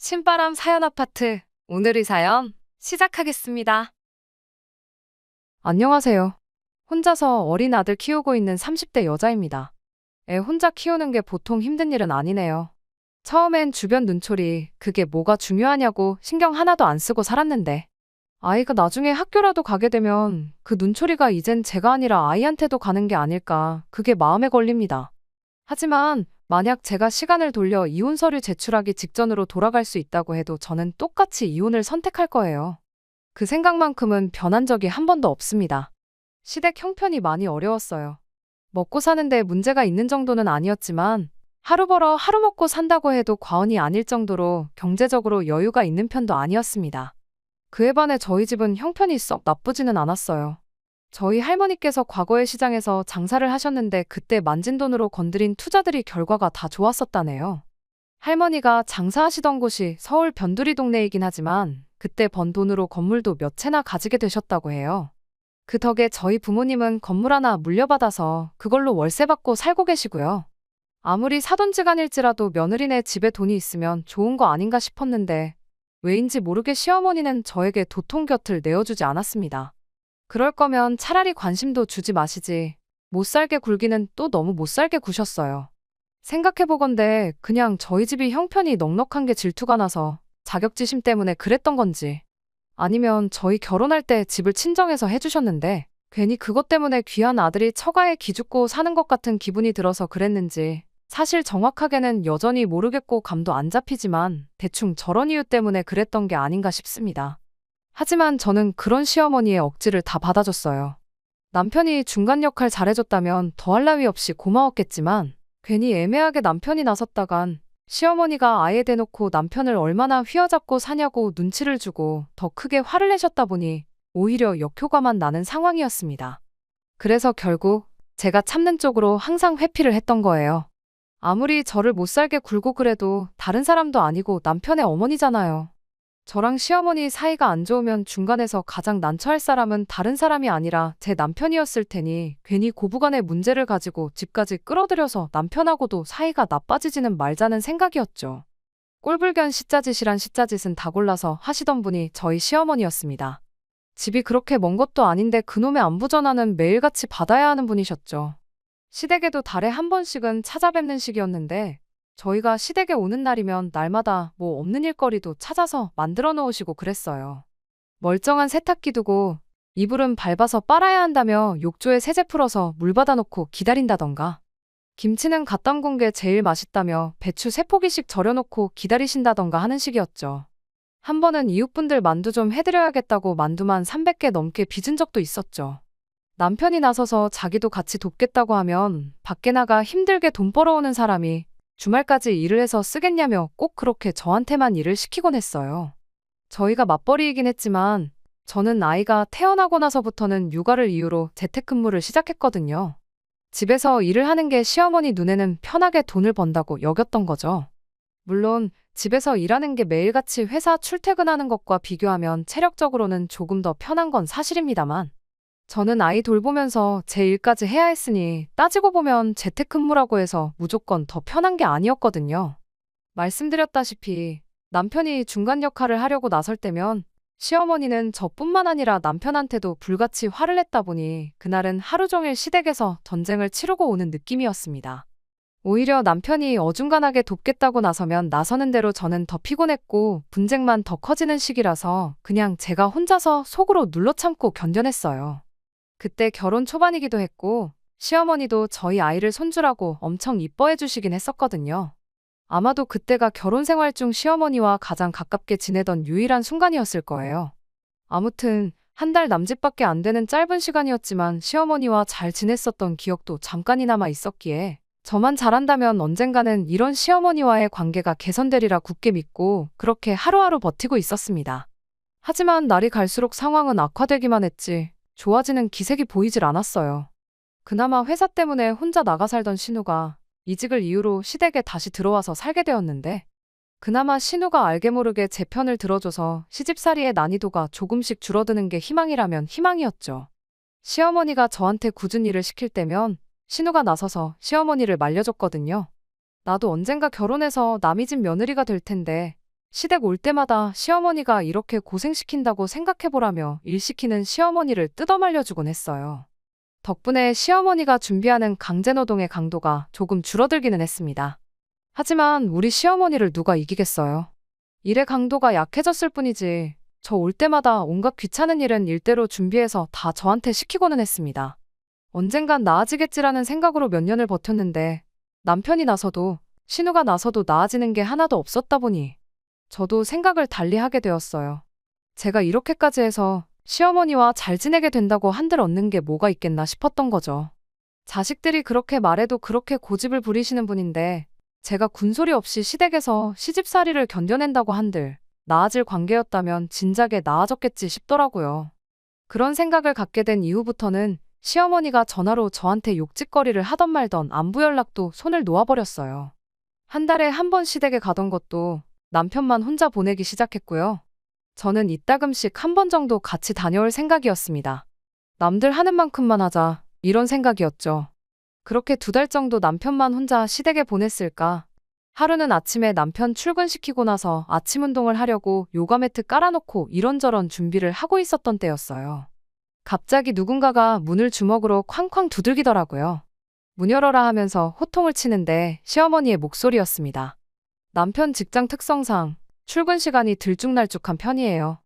신바람 사연 아파트. 오늘의 사연 시작하겠습니다. 안녕하세요. 혼자서 어린 아들 키우고 있는 30대 여자입니다. 애 혼자 키우는 게 보통 힘든 일은 아니네요. 처음엔 주변 눈초리, 그게 뭐가 중요하냐고 신경 하나도 안 쓰고 살았는데, 아이가 나중에 학교라도 가게 되면 그 눈초리가 이젠 제가 아니라 아이한테도 가는 게 아닐까, 그게 마음에 걸립니다. 하지만 만약 제가 시간을 돌려 이혼 서류 제출하기 직전으로 돌아갈 수 있다고 해도 저는 똑같이 이혼을 선택할 거예요. 그 생각만큼은 변한 적이 한 번도 없습니다. 시댁 형편이 많이 어려웠어요. 먹고 사는데 문제가 있는 정도는 아니었지만 하루 벌어 하루 먹고 산다고 해도 과언이 아닐 정도로 경제적으로 여유가 있는 편도 아니었습니다. 그에 반해 저희 집은 형편이 썩 나쁘지는 않았어요. 저희 할머니께서 과거에 시장에서 장사를 하셨는데 그때 만진 돈으로 건드린 투자들이 결과가 다 좋았었다네요. 할머니가 장사하시던 곳이 서울 변두리 동네이긴 하지만 그때 번 돈으로 건물도 몇 채나 가지게 되셨다고 해요. 그 덕에 저희 부모님은 건물 하나 물려받아서 그걸로 월세 받고 살고 계시고요. 아무리 사돈지간일지라도 며느리네 집에 돈이 있으면 좋은 거 아닌가 싶었는데 왜인지 모르게 시어머니는 저에게 도통 곁을 내어주지 않았습니다. 그럴 거면 차라리 관심도 주지 마시지. 못 살게 굴기는 또 너무 못 살게 구셨어요. 생각해보건대 그냥 저희 집이 형편이 넉넉한 게 질투가 나서 자격지심 때문에 그랬던 건지, 아니면 저희 결혼할 때 집을 친정에서 해주셨는데 괜히 그것 때문에 귀한 아들이 처가에 기죽고 사는 것 같은 기분이 들어서 그랬는지 사실 정확하게는 여전히 모르겠고 감도 안 잡히지만 대충 저런 이유 때문에 그랬던 게 아닌가 싶습니다. 하지만 저는 그런 시어머니의 억지를 다 받아줬어요. 남편이 중간 역할 잘해줬다면 더할 나위 없이 고마웠겠지만 괜히 애매하게 남편이 나섰다간 시어머니가 아예 대놓고 남편을 얼마나 휘어잡고 사냐고 눈치를 주고 더 크게 화를 내셨다 보니 오히려 역효과만 나는 상황이었습니다. 그래서 결국 제가 참는 쪽으로 항상 회피를 했던 거예요. 아무리 저를 못 살게 굴고 그래도 다른 사람도 아니고 남편의 어머니잖아요. 저랑 시어머니 사이가 안 좋으면 중간에서 가장 난처할 사람은 다른 사람이 아니라 제 남편이었을 테니 괜히 고부간의 문제를 가지고 집까지 끌어들여서 남편하고도 사이가 나빠지지는 말자는 생각이었죠. 꼴불견 시짜짓이란 시짜짓은 다 골라서 하시던 분이 저희 시어머니였습니다. 집이 그렇게 먼 것도 아닌데 그놈의 안부 전화는 매일같이 받아야 하는 분이셨죠. 시댁에도 달에 한 번씩은 찾아뵙는 식이었는데 저희가 시댁에 오는 날이면 날마다 뭐 없는 일거리도 찾아서 만들어 놓으시고 그랬어요. 멀쩡한 세탁기 두고 이불은 밟아서 빨아야 한다며 욕조에 세제 풀어서 물 받아놓고 기다린다던가, 김치는 갓 담근 게 제일 맛있다며 배추 3포기씩 절여놓고 기다리신다던가 하는 식이었죠. 한 번은 이웃분들 만두 좀 해드려야겠다고 만두만 300개 넘게 빚은 적도 있었죠. 남편이 나서서 자기도 같이 돕겠다고 하면 밖에 나가 힘들게 돈 벌어오는 사람이 주말까지 일을 해서 쓰겠냐며 꼭 그렇게 저한테만 일을 시키곤 했어요. 저희가 맞벌이이긴 했지만 저는 아이가 태어나고 나서부터는 육아를 이유로 재택근무를 시작했거든요. 집에서 일을 하는 게 시어머니 눈에는 편하게 돈을 번다고 여겼던 거죠. 물론 집에서 일하는 게 매일같이 회사 출퇴근하는 것과 비교하면 체력적으로는 조금 더 편한 건 사실입니다만 저는 아이 돌보면서 제 일까지 해야 했으니 따지고 보면 재택근무라고 해서 무조건 더 편한 게 아니었거든요. 말씀드렸다시피 남편이 중간 역할을 하려고 나설 때면 시어머니는 저뿐만 아니라 남편한테도 불같이 화를 냈다 보니 그날은 하루 종일 시댁에서 전쟁을 치르고 오는 느낌이었습니다. 오히려 남편이 어중간하게 돕겠다고 나서면 나서는 대로 저는 더 피곤했고 분쟁만 더 커지는 시기라서 그냥 제가 혼자서 속으로 눌러 참고 견뎌냈어요. 그때 결혼 초반이기도 했고 시어머니도 저희 아이를 손주라고 엄청 이뻐해 주시긴 했었거든요. 아마도 그때가 결혼 생활 중 시어머니와 가장 가깝게 지내던 유일한 순간이었을 거예요. 아무튼 한 달 남짓밖에 안 되는 짧은 시간이었지만 시어머니와 잘 지냈었던 기억도 잠깐이나마 있었기에 저만 잘한다면 언젠가는 이런 시어머니와의 관계가 개선되리라 굳게 믿고 그렇게 하루하루 버티고 있었습니다. 하지만 날이 갈수록 상황은 악화되기만 했지 좋아지는 기색이 보이질 않았어요. 그나마 회사 때문에 혼자 나가 살던 신우가 이직을 이유로 시댁에 다시 들어와서 살게 되었는데 그나마 신우가 알게 모르게 제 편을 들어줘서 시집살이의 난이도가 조금씩 줄어드는 게 희망이라면 희망이었죠. 시어머니가 저한테 굳은 일을 시킬 때면 신우가 나서서 시어머니를 말려줬거든요. 나도 언젠가 결혼해서 남이 집 며느리가 될 텐데 시댁 올 때마다 시어머니가 이렇게 고생시킨다고 생각해보라며 일 시키는 시어머니를 뜯어말려주곤 했어요. 덕분에 시어머니가 준비하는 강제노동의 강도가 조금 줄어들기는 했습니다. 하지만 우리 시어머니를 누가 이기겠어요? 일의 강도가 약해졌을 뿐이지 저 올 때마다 온갖 귀찮은 일은 일대로 준비해서 다 저한테 시키고는 했습니다. 언젠간 나아지겠지라는 생각으로 몇 년을 버텼는데 남편이 나서도 신우가 나서도 나아지는 게 하나도 없었다 보니 저도 생각을 달리 하게 되었어요. 제가 이렇게까지 해서 시어머니와 잘 지내게 된다고 한들 얻는 게 뭐가 있겠나 싶었던 거죠. 자식들이 그렇게 말해도 그렇게 고집을 부리시는 분인데 제가 군소리 없이 시댁에서 시집살이를 견뎌낸다고 한들 나아질 관계였다면 진작에 나아졌겠지 싶더라고요. 그런 생각을 갖게 된 이후부터는 시어머니가 전화로 저한테 욕짓거리를 하던 말던 안부 연락도 손을 놓아버렸어요. 한 달에 한 번 시댁에 가던 것도 남편만 혼자 보내기 시작했고요. 저는 이따금씩 한 번 정도 같이 다녀올 생각이었습니다. 남들 하는 만큼만 하자, 이런 생각이었죠. 그렇게 2달 정도 남편만 혼자 시댁에 보냈을까? 하루는 아침에 남편 출근시키고 나서 아침 운동을 하려고 요가 매트 깔아놓고 이런저런 준비를 하고 있었던 때였어요. 갑자기 누군가가 문을 주먹으로 쾅쾅 두들기더라고요. 문 열어라 하면서 호통을 치는데 시어머니의 목소리였습니다. 남편 직장 특성상 출근 시간이 들쭉날쭉한 편이에요.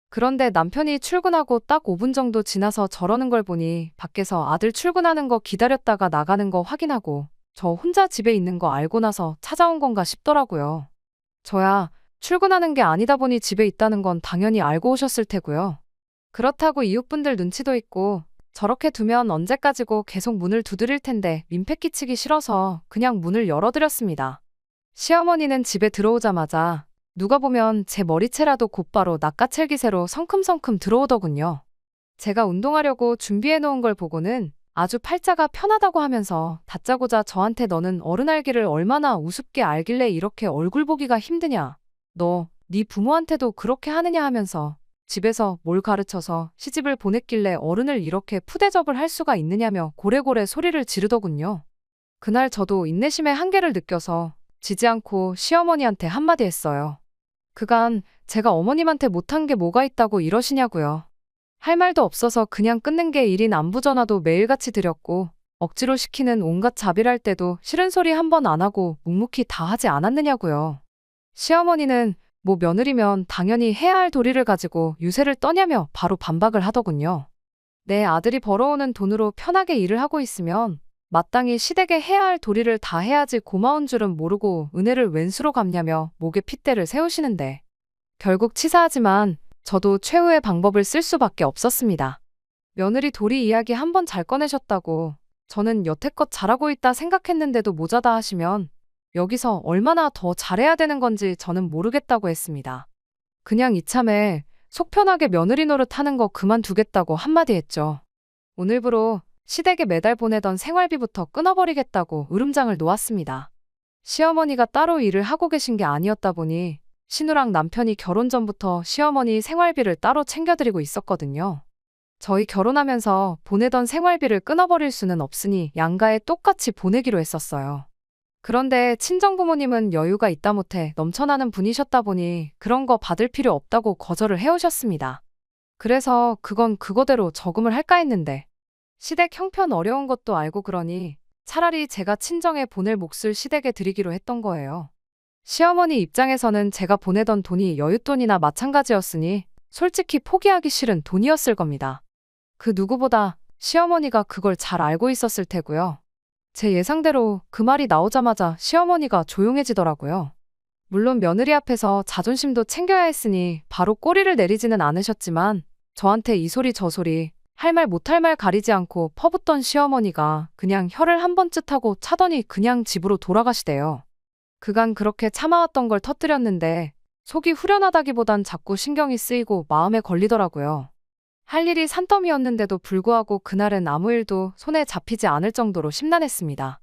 그런데 남편이 출근하고 딱 5분 정도 지나서 저러는 걸 보니 밖에서 아들 출근하는 거 기다렸다가 나가는 거 확인하고 저 혼자 집에 있는 거 알고 나서 찾아온 건가 싶더라고요. 저야 출근하는 게 아니다 보니 집에 있다는 건 당연히 알고 오셨을 테고요. 그렇다고 이웃분들 눈치도 있고 저렇게 두면 언제까지고 계속 문을 두드릴 텐데 민폐 끼치기 싫어서 그냥 문을 열어드렸습니다. 시어머니는 집에 들어오자마자 누가 보면 제 머리채라도 곧바로 낚아챌기세로 성큼성큼 들어오더군요. 제가 운동하려고 준비해놓은 걸 보고는 아주 팔자가 편하다고 하면서 다짜고짜 저한테 너는 어른 알기를 얼마나 우습게 알길래 이렇게 얼굴 보기가 힘드냐. 너, 네 부모한테도 그렇게 하느냐 하면서 집에서 뭘 가르쳐서 시집을 보냈길래 어른을 이렇게 푸대접을 할 수가 있느냐며 고래고래 소리를 지르더군요. 그날 저도 인내심의 한계를 느껴서 지지 않고 시어머니한테 한마디 했어요. 그간 제가 어머님한테 못한 게 뭐가 있다고 이러시냐고요. 할 말도 없어서 그냥 끊는 게 일인 안부 전화도 매일같이 드렸고 억지로 시키는 온갖 자비할 때도 싫은 소리 한 번 안 하고 묵묵히 다 하지 않았느냐고요. 시어머니는 뭐 며느리면 당연히 해야 할 도리를 가지고 유세를 떠냐며 바로 반박을 하더군요. 내 아들이 벌어오는 돈으로 편하게 일을 하고 있으면 마땅히 시댁에 해야 할 도리를 다 해야지 고마운 줄은 모르고 은혜를 웬수로 갚냐며 목에 핏대를 세우시는데 결국 치사하지만 저도 최후의 방법을 쓸 수밖에 없었습니다. 며느리 도리 이야기 한 번 잘 꺼내셨다고 저는 여태껏 잘하고 있다 생각했는데도 모자다 하시면 여기서 얼마나 더 잘해야 되는 건지 저는 모르겠다고 했습니다. 그냥 이참에 속 편하게 며느리 노릇하는 거 그만두겠다고 한마디 했죠. 오늘부로 시댁에 매달 보내던 생활비부터 끊어버리겠다고 으름장을 놓았습니다. 시어머니가 따로 일을 하고 계신 게 아니었다 보니 신우랑 남편이 결혼 전부터 시어머니 생활비를 따로 챙겨드리고 있었거든요. 저희 결혼하면서 보내던 생활비를 끊어버릴 수는 없으니 양가에 똑같이 보내기로 했었어요. 그런데 친정부모님은 여유가 있다 못해 넘쳐나는 분이셨다 보니 그런 거 받을 필요 없다고 거절을 해오셨습니다. 그래서 그건 그거대로 저금을 할까 했는데 시댁 형편 어려운 것도 알고 그러니 차라리 제가 친정에 보낼 몫을 시댁에 드리기로 했던 거예요. 시어머니 입장에서는 제가 보내던 돈이 여윳돈이나 마찬가지였으니 솔직히 포기하기 싫은 돈이었을 겁니다. 그 누구보다 시어머니가 그걸 잘 알고 있었을 테고요. 제 예상대로 그 말이 나오자마자 시어머니가 조용해지더라고요. 물론 며느리 앞에서 자존심도 챙겨야 했으니 바로 꼬리를 내리지는 않으셨지만 저한테 이 소리 저 소리 할 말 못할 말 가리지 않고 퍼붓던 시어머니가 그냥 혀를 한 번쯤 하고 차더니 그냥 집으로 돌아가시대요. 그간 그렇게 참아왔던 걸 터뜨렸는데 속이 후련하다기보단 자꾸 신경이 쓰이고 마음에 걸리더라고요. 할 일이 산더미였는데도 불구하고 그날은 아무 일도 손에 잡히지 않을 정도로 심란했습니다.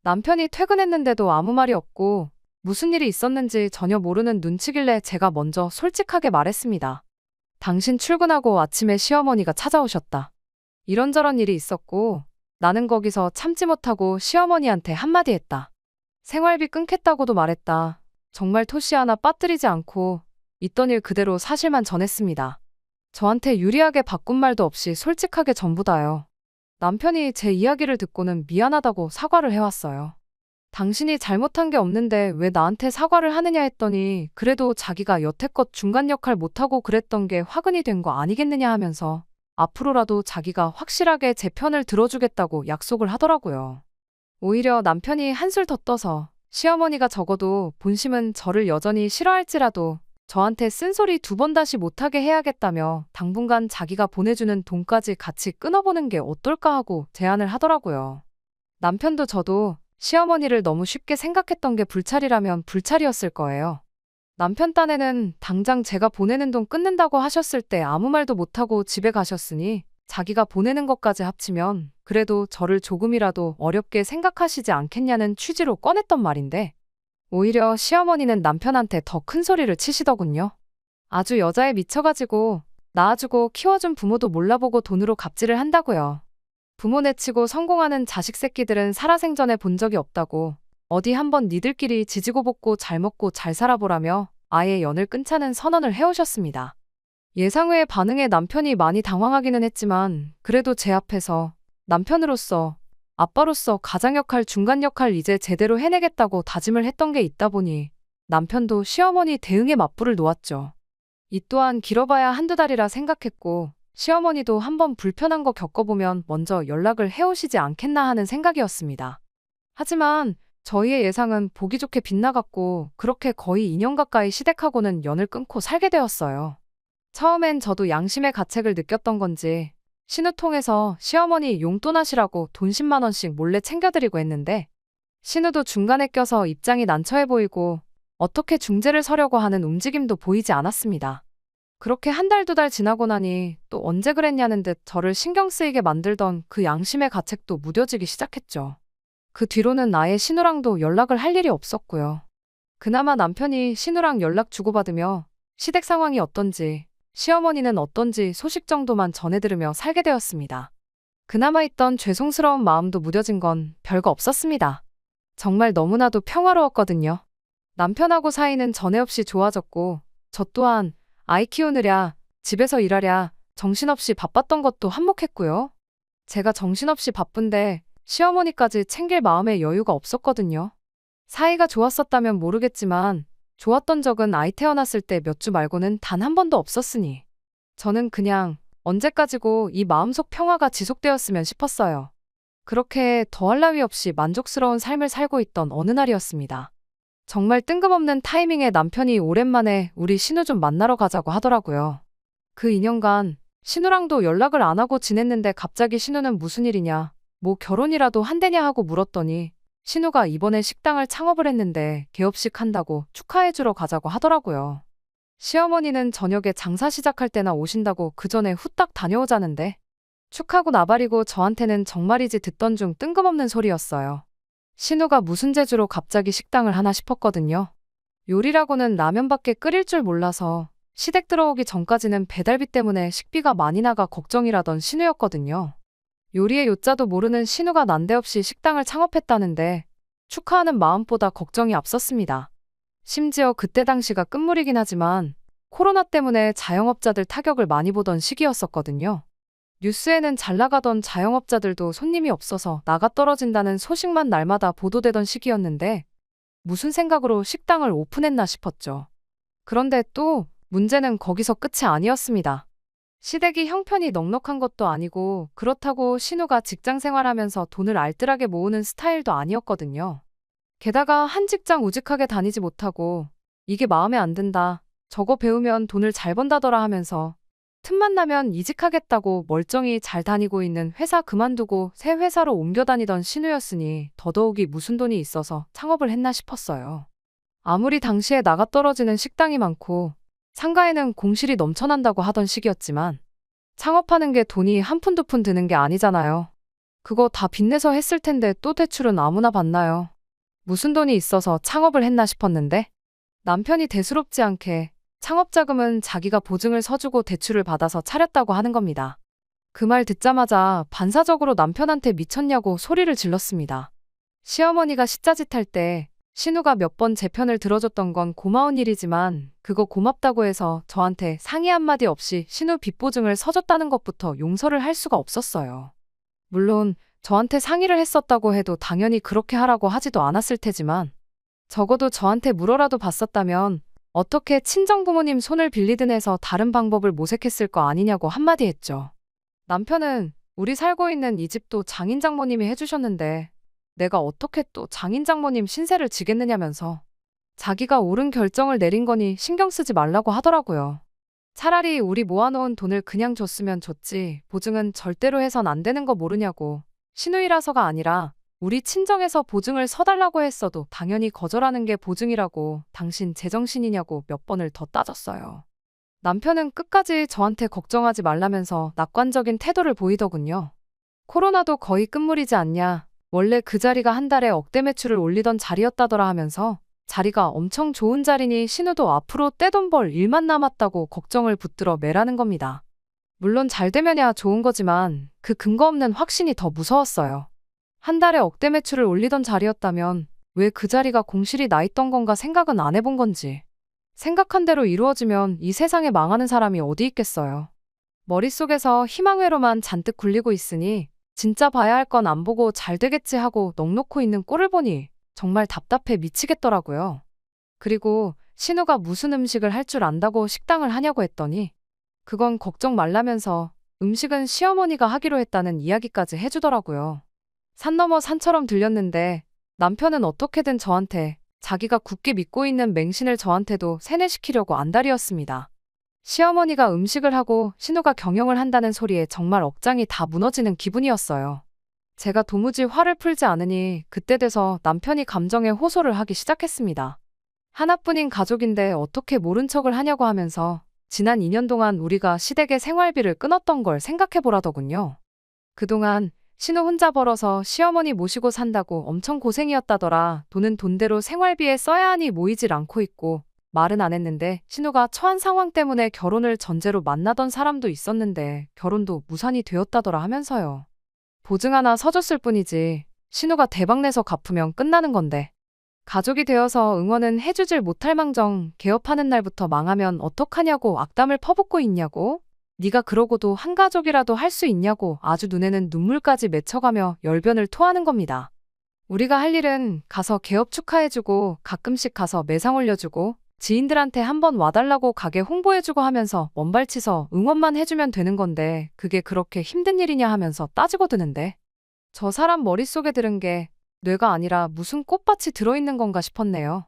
남편이 퇴근했는데도 아무 말이 없고 무슨 일이 있었는지 전혀 모르는 눈치길래 제가 먼저 솔직하게 말했습니다. 당신 출근하고 아침에 시어머니가 찾아오셨다. 이런저런 일이 있었고 나는 거기서 참지 못하고 시어머니한테 한마디 했다. 생활비 끊겠다고도 말했다. 정말 토시 하나 빠뜨리지 않고 있던 일 그대로 사실만 전했습니다. 저한테 유리하게 바꾼 말도 없이 솔직하게 전부 다요. 남편이 제 이야기를 듣고는 미안하다고 사과를 해왔어요. 당신이 잘못한 게 없는데 왜 나한테 사과를 하느냐 했더니 그래도 자기가 여태껏 중간 역할 못하고 그랬던 게 화근이 된 거 아니겠느냐 하면서 앞으로라도 자기가 확실하게 제 편을 들어주겠다고 약속을 하더라고요. 오히려 남편이 한술 더 떠서 시어머니가 적어도 본심은 저를 여전히 싫어할지라도 저한테 쓴소리 2번 다시 못하게 해야겠다며 당분간 자기가 보내주는 돈까지 같이 끊어보는 게 어떨까 하고 제안을 하더라고요. 남편도 저도 시어머니를 너무 쉽게 생각했던 게 불찰이라면 불찰이었을 거예요. 남편 딴에는 당장 제가 보내는 돈 끊는다고 하셨을 때 아무 말도 못하고 집에 가셨으니 자기가 보내는 것까지 합치면 그래도 저를 조금이라도 어렵게 생각하시지 않겠냐는 취지로 꺼냈던 말인데 오히려 시어머니는 남편한테 더 큰 소리를 치시더군요. 아주 여자에 미쳐가지고 낳아주고 키워준 부모도 몰라보고 돈으로 갑질을 한다고요. 부모 내치고 성공하는 자식 새끼들은 살아생전에 본 적이 없다고 어디 한번 니들끼리 지지고 볶고 잘 먹고 잘 살아보라며 아예 연을 끊자는 선언을 해오셨습니다. 예상 외의 반응에 남편이 많이 당황하기는 했지만 그래도 제 앞에서 남편으로서 아빠로서 가장 역할 중간 역할 이제 제대로 해내겠다고 다짐을 했던 게 있다 보니 남편도 시어머니 대응에 맞불을 놓았죠. 이 또한 길어봐야 한두 달이라 생각했고 시어머니도 한번 불편한 거 겪어보면 먼저 연락을 해오시지 않겠나 하는 생각이었습니다. 하지만 저희의 예상은 보기 좋게 빗나갔고 그렇게 거의 2년 가까이 시댁하고는 연을 끊고 살게 되었어요. 처음엔 저도 양심의 가책을 느꼈던 건지 신우 통해서 시어머니 용돈 하시라고 돈 10만 원씩 몰래 챙겨드리고 했는데 신우도 중간에 껴서 입장이 난처해 보이고 어떻게 중재를 서려고 하는 움직임도 보이지 않았습니다. 그렇게 한 달, 2달 지나고 나니 또 언제 그랬냐는 듯 저를 신경 쓰이게 만들던 그 양심의 가책도 무뎌지기 시작했죠. 그 뒤로는 아예 신우랑도 연락을 할 일이 없었고요. 그나마 남편이 신우랑 연락 주고받으며 시댁 상황이 어떤지 시어머니는 어떤지 소식 정도만 전해 들으며 살게 되었습니다. 그나마 있던 죄송스러운 마음도 무뎌진 건 별거 없었습니다. 정말 너무나도 평화로웠거든요. 남편하고 사이는 전에 없이 좋아졌고 저 또한 아이 키우느랴 집에서 일하랴 정신없이 바빴던 것도 한몫했고요. 제가 정신없이 바쁜데 시어머니까지 챙길 마음의 여유가 없었거든요. 사이가 좋았었다면 모르겠지만 좋았던 적은 아이 태어났을 때 몇 주 말고는 단 한 번도 없었으니 저는 그냥 언제까지고 이 마음속 평화가 지속되었으면 싶었어요. 그렇게 더할 나위 없이 만족스러운 삶을 살고 있던 어느 날이었습니다. 정말 뜬금없는 타이밍에 남편이 오랜만에 우리 신우 좀 만나러 가자고 하더라고요. 그 2년간 신우랑도 연락을 안 하고 지냈는데 갑자기 신우는 무슨 일이냐, 뭐 결혼이라도 한대냐 하고 물었더니 신우가 이번에 식당을 창업을 했는데 개업식 한다고 축하해주러 가자고 하더라고요. 시어머니는 저녁에 장사 시작할 때나 오신다고 그 전에 후딱 다녀오자는데 축하고 나발이고 저한테는 정말이지 듣던 중 뜬금없는 소리였어요. 신우가 무슨 재주로 갑자기 식당을 하나 싶었거든요. 요리라고는 라면밖에 끓일 줄 몰라서 시댁 들어오기 전까지는 배달비 때문에 식비가 많이 나가 걱정이라던 신우였거든요. 요리의 요자도 모르는 신우가 난데없이 식당을 창업했다는데 축하하는 마음보다 걱정이 앞섰습니다. 심지어 그때 당시가 끝물이긴 하지만 코로나 때문에 자영업자들 타격을 많이 보던 시기였었거든요. 뉴스에는 잘 나가던 자영업자들도 손님이 없어서 나가 떨어진다는 소식만 날마다 보도되던 시기였는데 무슨 생각으로 식당을 오픈했나 싶었죠. 그런데 또 문제는 거기서 끝이 아니었습니다. 시댁이 형편이 넉넉한 것도 아니고 그렇다고 신우가 직장 생활하면서 돈을 알뜰하게 모으는 스타일도 아니었거든요. 게다가 한 직장 우직하게 다니지 못하고 이게 마음에 안 든다, 저거 배우면 돈을 잘 번다더라 하면서 틈만 나면 이직하겠다고 멀쩡히 잘 다니고 있는 회사 그만두고 새 회사로 옮겨 다니던 신우였으니 더더욱이 무슨 돈이 있어서 창업을 했나 싶었어요. 아무리 당시에 나가 떨어지는 식당이 많고 상가에는 공실이 넘쳐난다고 하던 시기였지만 창업하는 게 돈이 한 푼 두 푼 드는 게 아니잖아요. 그거 다 빚내서 했을 텐데 또 대출은 아무나 받나요? 무슨 돈이 있어서 창업을 했나 싶었는데 남편이 대수롭지 않게 창업자금은 자기가 보증을 서주고 대출을 받아서 차렸다고 하는 겁니다. 그 말 듣자마자 반사적으로 남편한테 미쳤냐고 소리를 질렀습니다. 시어머니가 시자짓할 때 신우가 몇 번 제 편을 들어줬던 건 고마운 일이지만 그거 고맙다고 해서 저한테 상의 한마디 없이 신우 빚보증을 서줬다는 것부터 용서를 할 수가 없었어요. 물론 저한테 상의를 했었다고 해도 당연히 그렇게 하라고 하지도 않았을 테지만 적어도 저한테 물어라도 봤었다면 어떻게 친정부모님 손을 빌리든 해서 다른 방법을 모색했을 거 아니냐고 한마디 했죠. 남편은 우리 살고 있는 이 집도 장인장모님이 해주셨는데 내가 어떻게 또 장인장모님 신세를 지겠느냐면서 자기가 옳은 결정을 내린 거니 신경 쓰지 말라고 하더라고요. 차라리 우리 모아놓은 돈을 그냥 줬으면 줬지 보증은 절대로 해선 안 되는 거 모르냐고. 신우이라서가 아니라 우리 친정에서 보증을 서달라고 했어도 당연히 거절하는 게 보증이라고 당신 제정신이냐고 몇 번을 더 따졌어요. 남편은 끝까지 저한테 걱정하지 말라면서 낙관적인 태도를 보이더군요. 코로나도 거의 끝물이지 않냐. 원래 그 자리가 한 달에 억대 매출을 올리던 자리였다더라 하면서 자리가 엄청 좋은 자리니 신우도 앞으로 떼돈 벌 일만 남았다고 걱정을 붙들어 매라는 겁니다. 물론 잘 되면야 좋은 거지만 그 근거 없는 확신이 더 무서웠어요. 한 달에 억대 매출을 올리던 자리였다면 왜 그 자리가 공실이 나 있던 건가 생각은 안 해본 건지. 생각한 대로 이루어지면 이 세상에 망하는 사람이 어디 있겠어요. 머릿속에서 희망회로만 잔뜩 굴리고 있으니 진짜 봐야 할 건 안 보고 잘 되겠지 하고 넋놓고 있는 꼴을 보니 정말 답답해 미치겠더라고요. 그리고 신우가 무슨 음식을 할 줄 안다고 식당을 하냐고 했더니 그건 걱정 말라면서 음식은 시어머니가 하기로 했다는 이야기까지 해주더라고요. 산 넘어 산처럼 들렸는데 남편은 어떻게든 저한테 자기가 굳게 믿고 있는 맹신을 저한테도 세뇌시키려고 안달이었습니다. 시어머니가 음식을 하고 신우가 경영을 한다는 소리에 정말 억장이 다 무너지는 기분이었어요. 제가 도무지 화를 풀지 않으니 그때 돼서 남편이 감정에 호소를 하기 시작했습니다. 하나뿐인 가족인데 어떻게 모른 척을 하냐고 하면서 지난 2년 동안 우리가 시댁의 생활비를 끊었던 걸 생각해보라더군요. 그동안 신우 혼자 벌어서 시어머니 모시고 산다고 엄청 고생이었다더라. 돈은 돈대로 생활비에 써야 하니 모이질 않고 있고 말은 안 했는데 신우가 처한 상황 때문에 결혼을 전제로 만나던 사람도 있었는데 결혼도 무산이 되었다더라 하면서요. 보증 하나 서줬을 뿐이지 신우가 대박내서 갚으면 끝나는 건데 가족이 되어서 응원은 해주질 못할 망정 개업하는 날부터 망하면 어떡하냐고 악담을 퍼붓고 있냐고. 네가 그러고도 한 가족이라도 할 수 있냐고 아주 눈에는 눈물까지 맺혀가며 열변을 토하는 겁니다. 우리가 할 일은 가서 개업 축하해주고 가끔씩 가서 매상 올려주고 지인들한테 한번 와달라고 가게 홍보해주고 하면서 먼발치서 응원만 해주면 되는 건데 그게 그렇게 힘든 일이냐 하면서 따지고 드는데 저 사람 머릿속에 들은 게 뇌가 아니라 무슨 꽃밭이 들어있는 건가 싶었네요.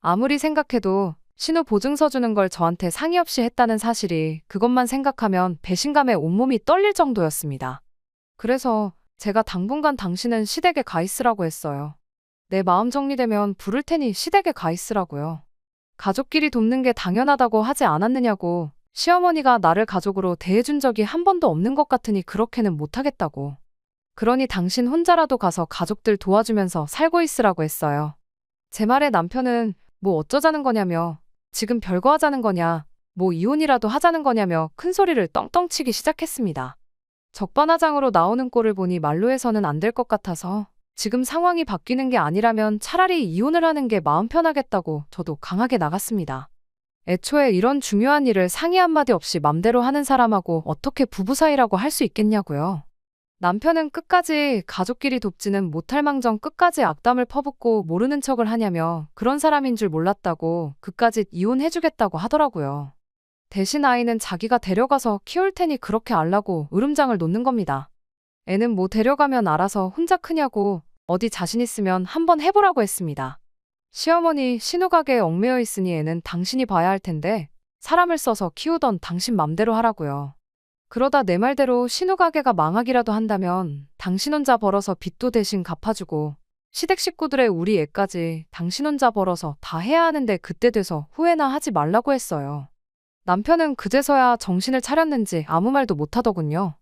아무리 생각해도 신우 보증서 주는 걸 저한테 상의 없이 했다는 사실이 그것만 생각하면 배신감에 온몸이 떨릴 정도였습니다. 그래서 제가 당분간 당신은 시댁에 가 있으라고 했어요. 내 마음 정리되면 부를 테니 시댁에 가 있으라고요. 가족끼리 돕는 게 당연하다고 하지 않았느냐고. 시어머니가 나를 가족으로 대해준 적이 한 번도 없는 것 같으니 그렇게는 못하겠다고. 그러니 당신 혼자라도 가서 가족들 도와주면서 살고 있으라고 했어요. 제 말에 남편은 뭐 어쩌자는 거냐며 지금 별거 하자는 거냐 뭐 이혼이라도 하자는 거냐며 큰 소리를 떵떵 치기 시작했습니다. 적반하장으로 나오는 꼴을 보니 말로 해서는 안 될 것 같아서 지금 상황이 바뀌는 게 아니라면 차라리 이혼을 하는 게 마음 편하겠다고 저도 강하게 나갔습니다. 애초에 이런 중요한 일을 상의 한마디 없이 맘대로 하는 사람하고 어떻게 부부 사이라고 할 수 있겠냐고요. 남편은 끝까지 가족끼리 돕지는 못할 망정 끝까지 악담을 퍼붓고 모르는 척을 하냐며 그런 사람인 줄 몰랐다고 그까짓 이혼해주겠다고 하더라고요. 대신 아이는 자기가 데려가서 키울 테니 그렇게 알라고 으름장을 놓는 겁니다. 애는 뭐 데려가면 알아서 혼자 크냐고 어디 자신 있으면 한번 해보라고 했습니다. 시어머니 신우 가게에 얽매여 있으니 애는 당신이 봐야 할 텐데 사람을 써서 키우던 당신 맘대로 하라고요. 그러다 내 말대로 신우 가게가 망하기라도 한다면 당신 혼자 벌어서 빚도 대신 갚아주고 시댁 식구들의 우리 애까지 당신 혼자 벌어서 다 해야 하는데 그때 돼서 후회나 하지 말라고 했어요. 남편은 그제서야 정신을 차렸는지 아무 말도 못하더군요.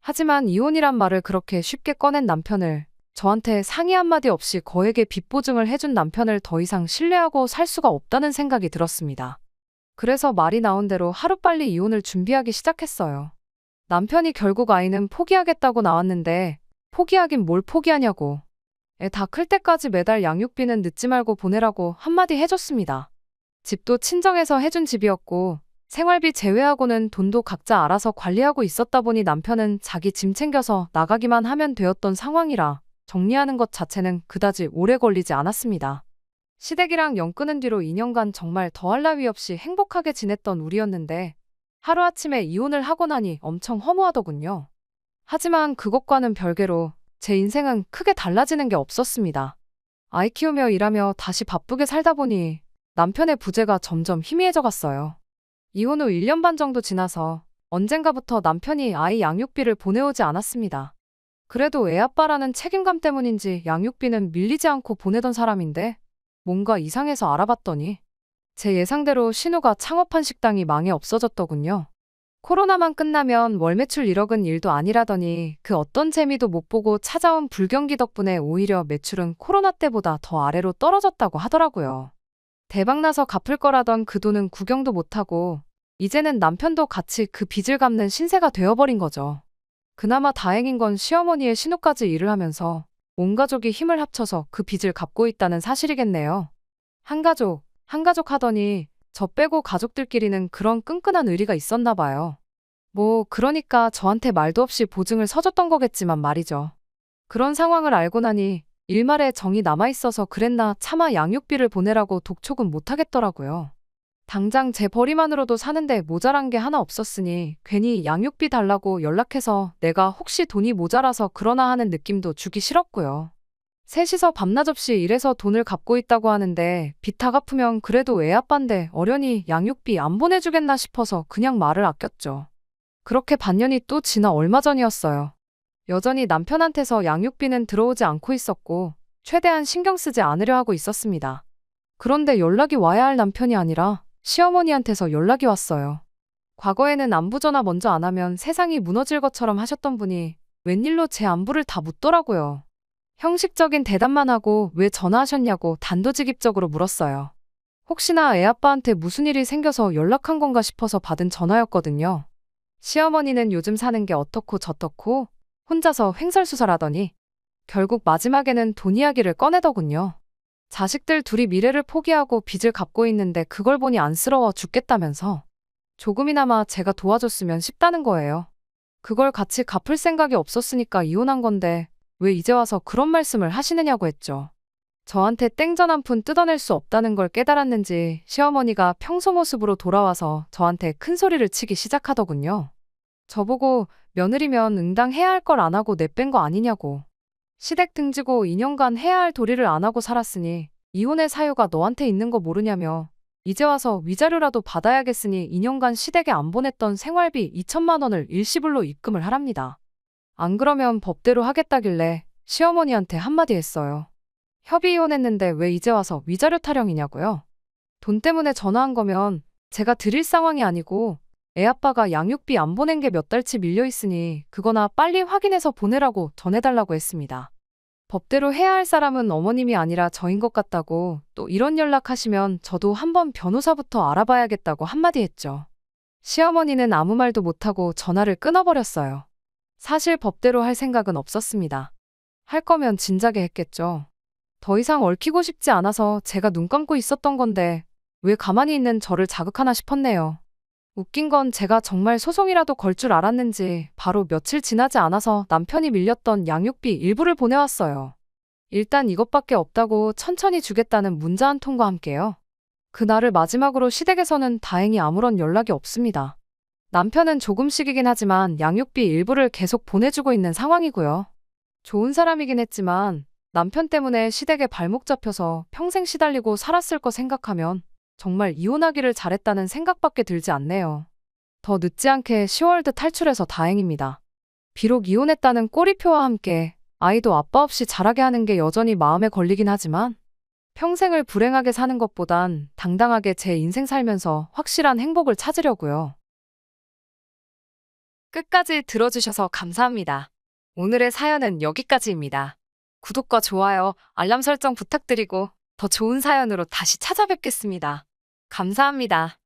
하지만 이혼이란 말을 그렇게 쉽게 꺼낸 남편을 저한테 상의 한마디 없이 거액의 빚 보증을 해준 남편을 더 이상 신뢰하고 살 수가 없다는 생각이 들었습니다. 그래서 말이 나온 대로 하루빨리 이혼을 준비하기 시작했어요. 남편이 결국 아이는 포기하겠다고 나왔는데 포기하긴 뭘 포기하냐고. 애 다 클 때까지 매달 양육비는 늦지 말고 보내라고 한마디 해줬습니다. 집도 친정에서 해준 집이었고 생활비 제외하고는 돈도 각자 알아서 관리하고 있었다 보니 남편은 자기 짐 챙겨서 나가기만 하면 되었던 상황이라 정리하는 것 자체는 그다지 오래 걸리지 않았습니다. 시댁이랑 연 끊은 뒤로 2년간 정말 더할 나위 없이 행복하게 지냈던 우리였는데 하루아침에 이혼을 하고 나니 엄청 허무하더군요. 하지만 그것과는 별개로 제 인생은 크게 달라지는 게 없었습니다. 아이 키우며 일하며 다시 바쁘게 살다 보니 남편의 부재가 점점 희미해져 갔어요. 이혼 후 1년 반 정도 지나서 언젠가부터 남편이 아이 양육비를 보내오지 않았습니다. 그래도 애아빠라는 책임감 때문인지 양육비는 밀리지 않고 보내던 사람인데 뭔가 이상해서 알아봤더니 제 예상대로 신우가 창업한 식당이 망해 없어졌더군요. 코로나만 끝나면 월 매출 1억은 일도 아니라더니 그 어떤 재미도 못 보고 찾아온 불경기 덕분에 오히려 매출은 코로나 때보다 더 아래로 떨어졌다고 하더라고요. 대박나서 갚을 거라던 그 돈은 구경도 못하고 이제는 남편도 같이 그 빚을 갚는 신세가 되어버린 거죠. 그나마 다행인 건 시어머니의 신우까지 일을 하면서 온 가족이 힘을 합쳐서 그 빚을 갚고 있다는 사실이겠네요. 한 가족 하더니 저 빼고 가족들끼리는 그런 끈끈한 의리가 있었나 봐요. 그러니까 저한테 말도 없이 보증을 서줬던 거겠지만 말이죠. 그런 상황을 알고 나니 일말에 정이 남아있어서 그랬나 차마 양육비를 보내라고 독촉은 못하겠더라고요. 당장 제 벌이만으로도 사는데 모자란 게 하나 없었으니 괜히 양육비 달라고 연락해서 내가 혹시 돈이 모자라서 그러나 하는 느낌도 주기 싫었고요. 셋이서 밤낮 없이 일해서 돈을 갚고 있다고 하는데 빚 다 갚으면 그래도 애아빠인데 어련히 양육비 안 보내주겠나 싶어서 그냥 말을 아꼈죠. 그렇게 반년이 또 지나 얼마 전이었어요. 여전히 남편한테서 양육비는 들어오지 않고 있었고 최대한 신경 쓰지 않으려 하고 있었습니다. 그런데 연락이 와야 할 남편이 아니라 시어머니한테서 연락이 왔어요. 과거에는 안부 전화 먼저 안 하면 세상이 무너질 것처럼 하셨던 분이 웬일로 제 안부를 다 묻더라고요. 형식적인 대답만 하고 왜 전화하셨냐고 단도직입적으로 물었어요. 혹시나 애아빠한테 무슨 일이 생겨서 연락한 건가 싶어서 받은 전화였거든요. 시어머니는 요즘 사는 게 어떻고 저떻고 혼자서 횡설수설하더니 결국 마지막에는 돈 이야기를 꺼내더군요. 자식들 둘이 미래를 포기하고 빚을 갚고 있는데 그걸 보니 안쓰러워 죽겠다면서 조금이나마 제가 도와줬으면 싶다는 거예요. 그걸 같이 갚을 생각이 없었으니까 이혼한 건데 왜 이제 와서 그런 말씀을 하시느냐고 했죠. 저한테 땡전 한 푼 뜯어낼 수 없다는 걸 깨달았는지 시어머니가 평소 모습으로 돌아와서 저한테 큰 소리를 치기 시작하더군요. 저보고 며느리면 응당해야 할 걸 안 하고 내뺀 거 아니냐고. 시댁 등지고 2년간 해야 할 도리를 안 하고 살았으니 이혼의 사유가 너한테 있는 거 모르냐며 이제 와서 위자료라도 받아야겠으니 2년간 시댁에 안 보냈던 생활비 2천만 원을 일시불로 입금을 하랍니다. 안 그러면 법대로 하겠다길래 시어머니한테 한마디 했어요. 협의 이혼했는데 왜 이제 와서 위자료 타령이냐고요. 돈 때문에 전화한 거면 제가 드릴 상황이 아니고 애아빠가 양육비 안 보낸 게 몇 달치 밀려 있으니 그거나 빨리 확인해서 보내라고 전해달라고 했습니다. 법대로 해야 할 사람은 어머님이 아니라 저인 것 같다고 또 이런 연락하시면 저도 한번 변호사부터 알아봐야겠다고 한마디 했죠. 시어머니는 아무 말도 못하고 전화를 끊어버렸어요. 사실 법대로 할 생각은 없었습니다. 할 거면 진작에 했겠죠. 더 이상 얽히고 싶지 않아서 제가 눈 감고 있었던 건데 왜 가만히 있는 저를 자극하나 싶었네요. 웃긴 건 제가 정말 소송이라도 걸 줄 알았는지 바로 며칠 지나지 않아서 남편이 밀렸던 양육비 일부를 보내왔어요. 일단 이것밖에 없다고 천천히 주겠다는 문자 한 통과 함께요. 그날을 마지막으로 시댁에서는 다행히 아무런 연락이 없습니다. 남편은 조금씩이긴 하지만 양육비 일부를 계속 보내주고 있는 상황이고요. 좋은 사람이긴 했지만 남편 때문에 시댁에 발목 잡혀서 평생 시달리고 살았을 거 생각하면 정말 이혼하기를 잘했다는 생각밖에 들지 않네요. 더 늦지 않게 10월드 탈출해서 다행입니다. 비록 이혼했다는 꼬리표와 함께 아이도 아빠 없이 자라게 하는 게 여전히 마음에 걸리긴 하지만 평생을 불행하게 사는 것보단 당당하게 제 인생 살면서 확실한 행복을 찾으려고요. 끝까지 들어주셔서 감사합니다. 오늘의 사연은 여기까지입니다. 구독과 좋아요, 알람 설정 부탁드리고 더 좋은 사연으로 다시 찾아뵙겠습니다. 감사합니다.